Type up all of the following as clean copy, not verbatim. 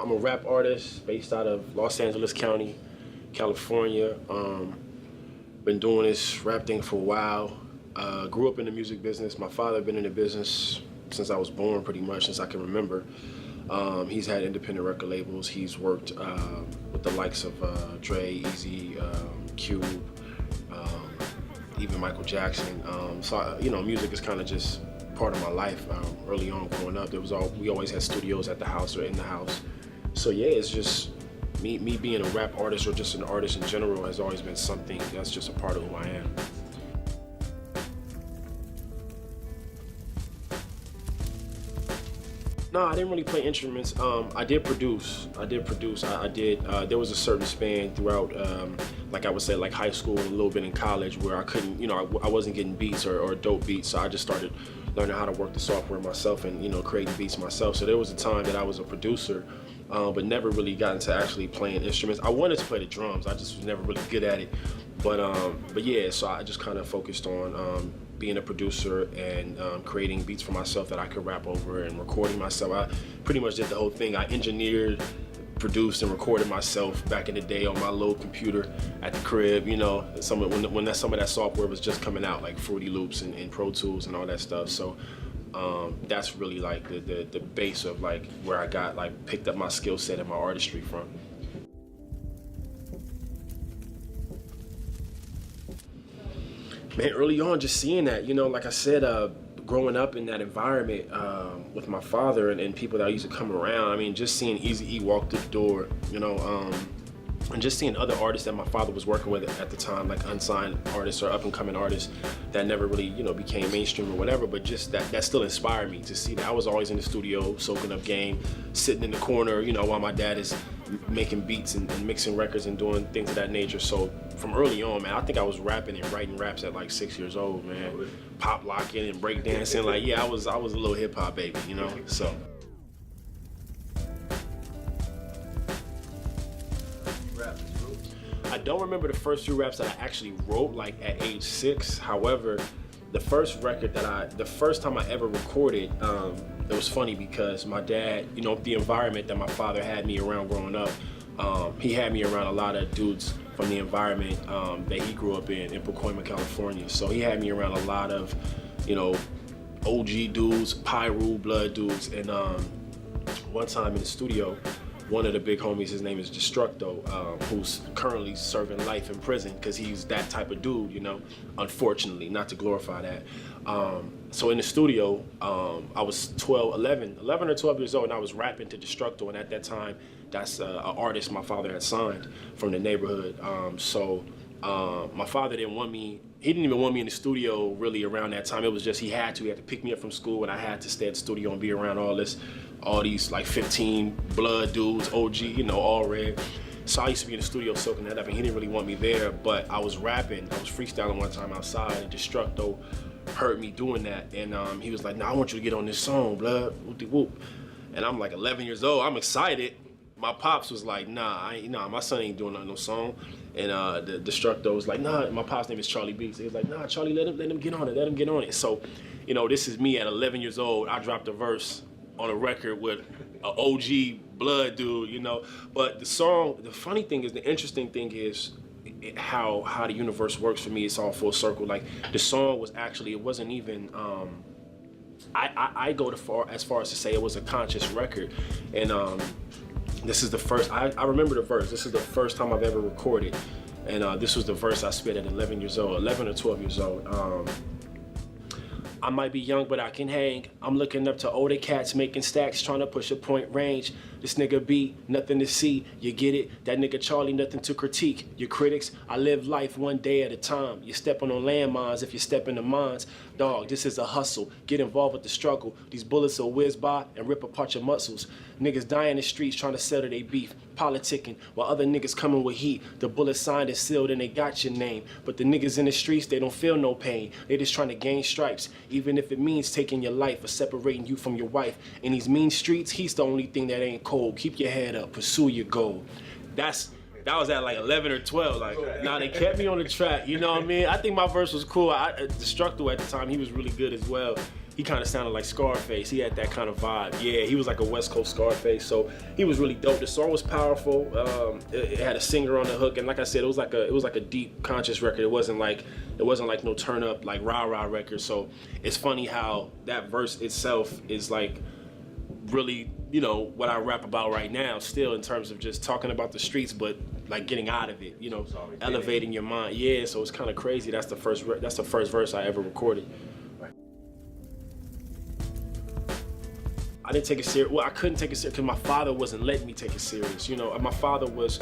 I'm a rap artist based out of Los Angeles County, California. Been doing this rap thing for a while. Grew up in the music business. My father been in the business since I was born, pretty much, since I can remember. He's had independent record labels. He's worked with the likes of Dre, Eazy, Cube, even Michael Jackson. Music is kind of just part of my life. Early on growing up, we always had studios at the house or in the house. So yeah, it's just me being a rap artist or just an artist in general has always been something that's just a part of who I am. No, I didn't really play instruments. I did produce. There was a certain span throughout, like I would say, like high school and a little bit in college where I couldn't, I wasn't getting beats or dope beats. So I just started learning how to work the software myself and, creating beats myself. So there was a time that I was a producer, but never really got into actually playing instruments. I wanted to play the drums. I just was never really good at it. But yeah, so I just kind of focused on being a producer and creating beats for myself that I could rap over and recording myself. I pretty much did the whole thing. I engineered, produced, and recorded myself back in the day on my little computer at the crib, when some of that software was just coming out, like Fruity Loops and Pro Tools and all that stuff. So that's really like the base of like where I got picked up my skill set and my artistry from. Man, early on, just seeing that, like I said, growing up in that environment with my father and people that used to come around, I mean, just seeing Eazy-E walk through the door, and just seeing other artists that my father was working with at the time, like unsigned artists or up-and-coming artists that never really, became mainstream or whatever, but just that still inspired me to see that. I was always in the studio, soaking up game, sitting in the corner, while my dad is making beats and mixing records and doing things of that nature. So from early on, man, I think I was rapping and writing raps at like 6 years old, man. Pop locking and break dancing, I was a little hip hop baby, so. I don't remember the first few raps that I actually wrote at age 6. However, the first time I ever recorded, it was funny because my dad, the environment that my father had me around growing up, he had me around a lot of dudes from the environment that he grew up in Pacoima, California. So he had me around a lot of, OG dudes, Pyru, blood dudes. And one time in the studio, one of the big homies, his name is Destructo, who's currently serving life in prison because he's that type of dude, unfortunately, not to glorify that. So in the studio, I was 11 or 12 years old, and I was rapping to Destructo, and at that time, that's an artist my father had signed from the neighborhood. My father didn't want me, he didn't even want me in the studio really around that time. It was just he had to pick me up from school, and I had to stay at the studio and be around all these like 15 blood dudes, OG, all red. So I used to be in the studio soaking that up, and he didn't really want me there, but I was rapping, I was freestyling one time outside, and Destructo heard me doing that, and he was like, "Nah, I want you to get on this song, blood, whoop-de-whoop." And I'm like 11 years old, I'm excited. My pops was like, "Nah, my son ain't doing no song." And the Destructo was like, "Nah," my pop's name is Charlie B. So he was like, "Nah, Charlie, let him get on it, So, this is me at 11 years old. I dropped a verse on a record with an OG blood dude, But the song, the funny thing is, the interesting thing is how the universe works for me. It's all full circle. Like the song was actually, it wasn't even, I go as far as to say it was a conscious record. And this is the first, I remember the verse. This is the first time I've ever recorded. And this was the verse I spit at 11 or 12 years old. I might be young, but I can hang. I'm looking up to older cats making stacks, trying to push a point range. This nigga B, nothing to see, you get it? That nigga Charlie, nothing to critique. Your critics, I live life one day at a time. You're stepping on landmines if you step into mines. Dog, this is a hustle. Get involved with the struggle. These bullets will whiz by and rip apart your muscles. Niggas die in the streets trying to settle their beef, politicking, while other niggas coming with heat. The bullet signed and sealed and they got your name. But the niggas in the streets, they don't feel no pain. They just trying to gain stripes, even if it means taking your life or separating you from your wife. In these mean streets, he's the only thing that ain't cold. Keep your head up, pursue your goal. That was at like 11 or 12. They kept me on the track, you know what I mean? I think my verse was cool. Destructo at the time, he was really good as well. he kind of sounded like Scarface. He had that kind of vibe. Yeah, he was like a West Coast Scarface. So he was really dope. The song was powerful. It had a singer on the hook, and like I said, it was like a deep, conscious record. It wasn't like no turn up like rah rah record. So it's funny how that verse itself is like really, you know, what I rap about right now still, in terms of just talking about the streets, but like getting out of it, you know, elevating your mind. Yeah, so it's kind of crazy. That's the first verse I ever recorded. I didn't take it serious. Well, I couldn't take it serious because my father wasn't letting me take it serious. You know, my father was,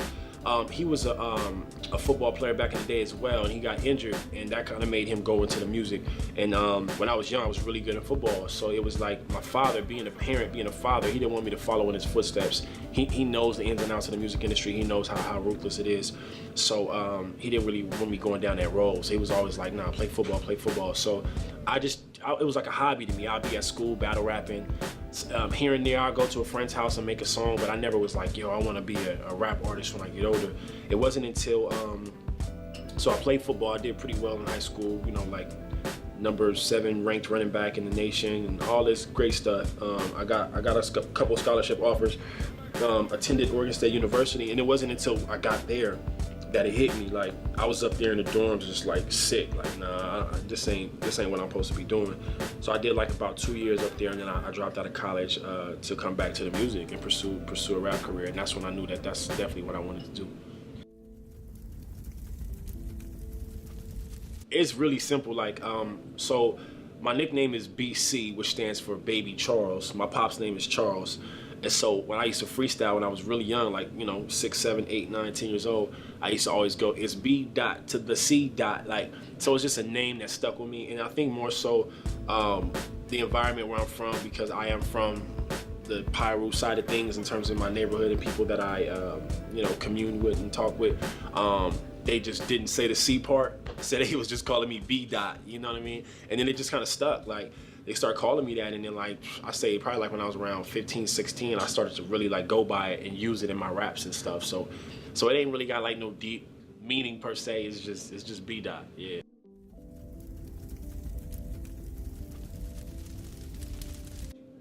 he was a football player back in the day as well, and he got injured, and that kind of made him go into the music. And when I was young, I was really good in football, so it was like my father, being a parent, being a father, he didn't want me to follow in his footsteps. He knows the ins and outs of the music industry. He knows how ruthless it is. So he didn't really want me going down that road. So he was always like, nah, play football, play football. So it was like a hobby to me. I'd be at school battle rapping. Here and there, I'd go to a friend's house and make a song, but I never was like, yo, I want to be a rap artist when I get older. It wasn't until, so I played football. I did pretty well in high school, you know, like number 7 ranked running back in the nation and all this great stuff. I got a couple scholarship offers, attended Oregon State University, and it wasn't until I got there that it hit me. Like, I was up there in the dorms just like sick, like, nah, this ain't what I'm supposed to be doing. So I did like about 2 years up there, and then I dropped out of college to come back to the music and pursue a rap career, and that's when I knew that that's definitely what I wanted to do. It's really simple. Like, so my nickname is BC, which stands for Baby Charles. My pop's name is Charles. And so when I used to freestyle when I was really young, like, you know, 6, 7, 8, 9, 10 years old, I used to always go, it's B dot to the C dot. Like, so it's just a name that stuck with me. And I think more so the environment where I'm from, because I am from the Pyro side of things in terms of my neighborhood and people that I, you know, commune with and talk with. They just didn't say the C part, said he was just calling me B dot, you know what I mean? And then it just kind of stuck. Like, they started calling me that, and then, like, I say probably like when I was around 15, 16, I started to really like go by it and use it in my raps and stuff. So it ain't really got like no deep meaning per se. It's just B dot, yeah.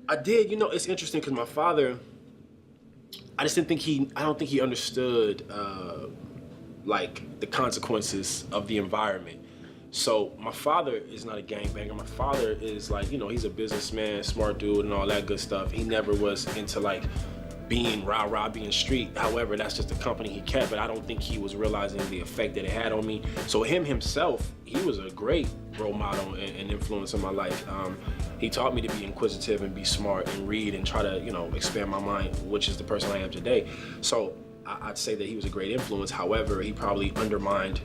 I did, you know, it's interesting because my father, I don't think he understood like the consequences of the environment. So my father is not a gangbanger. My father is like, you know, he's a businessman, smart dude and all that good stuff. He never was into like being rah-rah, being street. However, that's just the company he kept, but I don't think he was realizing the effect that it had on me. So himself, he was a great role model and influence in my life. He taught me to be inquisitive and be smart and read and try to, you know, expand my mind, which is the person I am today. So I'd say that he was a great influence. However, he probably undermined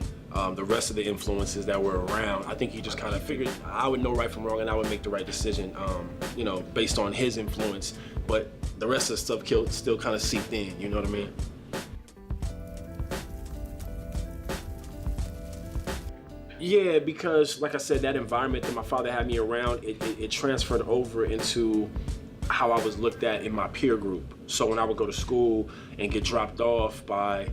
the rest of the influences that were around. I think he just kind of figured I would know right from wrong and I would make the right decision, you know, based on his influence. But the rest of the stuff still kind of seeped in, you know what I mean? Yeah, because like I said, that environment that my father had me around, it transferred over into how I was looked at in my peer group. So when I would go to school and get dropped off by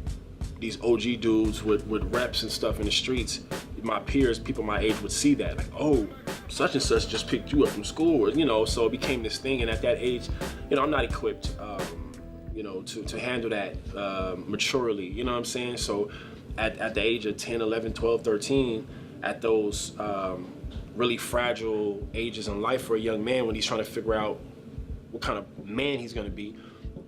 these OG dudes with reps and stuff in the streets, my peers, people my age would see that, like, oh, such and such just picked you up from school, or, you know, so it became this thing. And at that age, you know, I'm not equipped, you know, to handle that maturely, you know what I'm saying? So at the age of 10, 11, 12, 13, at those really fragile ages in life for a young man when he's trying to figure out what kind of man he's gonna be,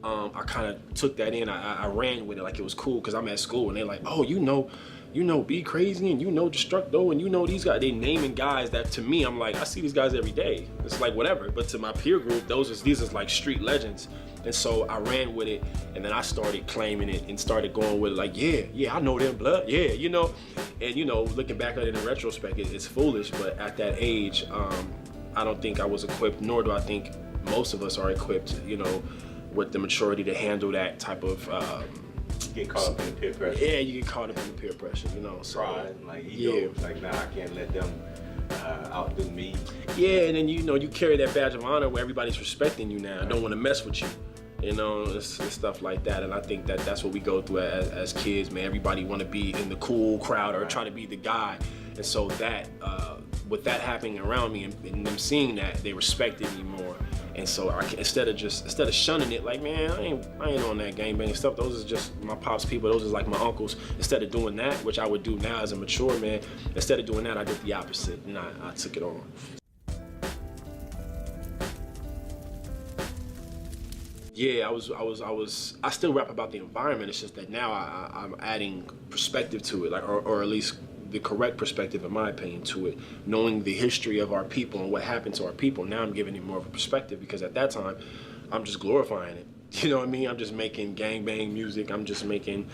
I kind of took that in. I ran with it like it was cool because I'm at school and they're like, oh, you know Be Crazy and you know Destructo and you know these guys. They naming guys that to me, I'm like, I see these guys every day. It's like whatever. But to my peer group, these are like street legends. And so I ran with it, and then I started claiming it and started going with it like, yeah, I know them, blood, yeah, you know. And you know, looking back at it in retrospect, it's foolish. But at that age, I don't think I was equipped, nor do I think most of us are equipped, you know, with the maturity to handle that type of get caught up in the peer pressure. Yeah, you get caught up in the peer pressure, you know. So, pride, like ego, yeah. Like, nah, I can't let them outdo me. Yeah, and then you know you carry that badge of honor where everybody's respecting you now. Don't want to mess with you, you know, it's stuff like that. And I think that's what we go through as kids, man. Everybody want to be in the cool crowd or try to be the guy, and so that with that happening around me and them seeing that, they respected me more. And so instead of shunning it, like, man, I ain't on that gangbang stuff. Those are just my pops people. Those are like my uncles. Instead of doing that, which I would do now as a mature man, instead of doing that, I did the opposite, and I took it on. Yeah, I still rap about the environment. It's just that now I'm adding perspective to it, like, or at least the correct perspective, in my opinion, to it. Knowing the history of our people and what happened to our people, now I'm giving it more of a perspective, because at that time, I'm just glorifying it. You know what I mean? I'm just making gangbang music. I'm just making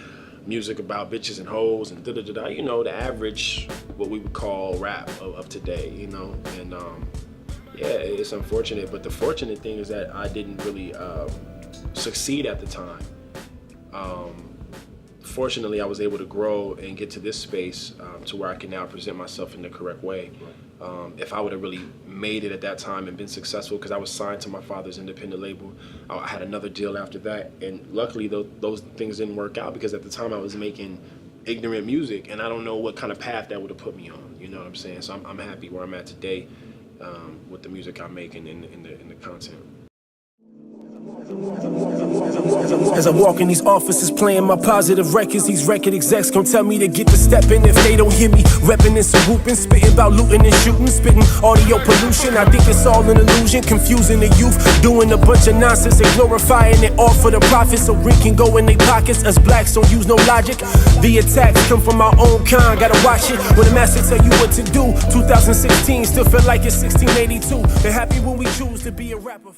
music about bitches and hoes and da-da-da-da. You know, the average, what we would call rap of today, you know? And yeah, it's unfortunate, but the fortunate thing is that I didn't really succeed at the time. Fortunately, I was able to grow and get to this space to where I can now present myself in the correct way. If I would have really made it at that time and been successful, because I was signed to my father's independent label, I had another deal after that, and luckily those things didn't work out, because at the time I was making ignorant music, and I don't know what kind of path that would have put me on. You know what I'm saying? So I'm happy where I'm at today with the music I'm making in the content. As I walk in these offices playing my positive records, these record execs gon' tell me to get to stepping if they don't hear me reppin' and some whooping, spitting about looting and shooting, spitting audio pollution. I think it's all an illusion, confusing the youth, doing a bunch of nonsense and glorifying it all for the profit, so Rick can go in their pockets. Us blacks don't use no logic. The attacks come from our own kind, gotta watch it. When the master tell you what to do, 2016 still feel like it's 1682. They're happy when we choose to be a rapper.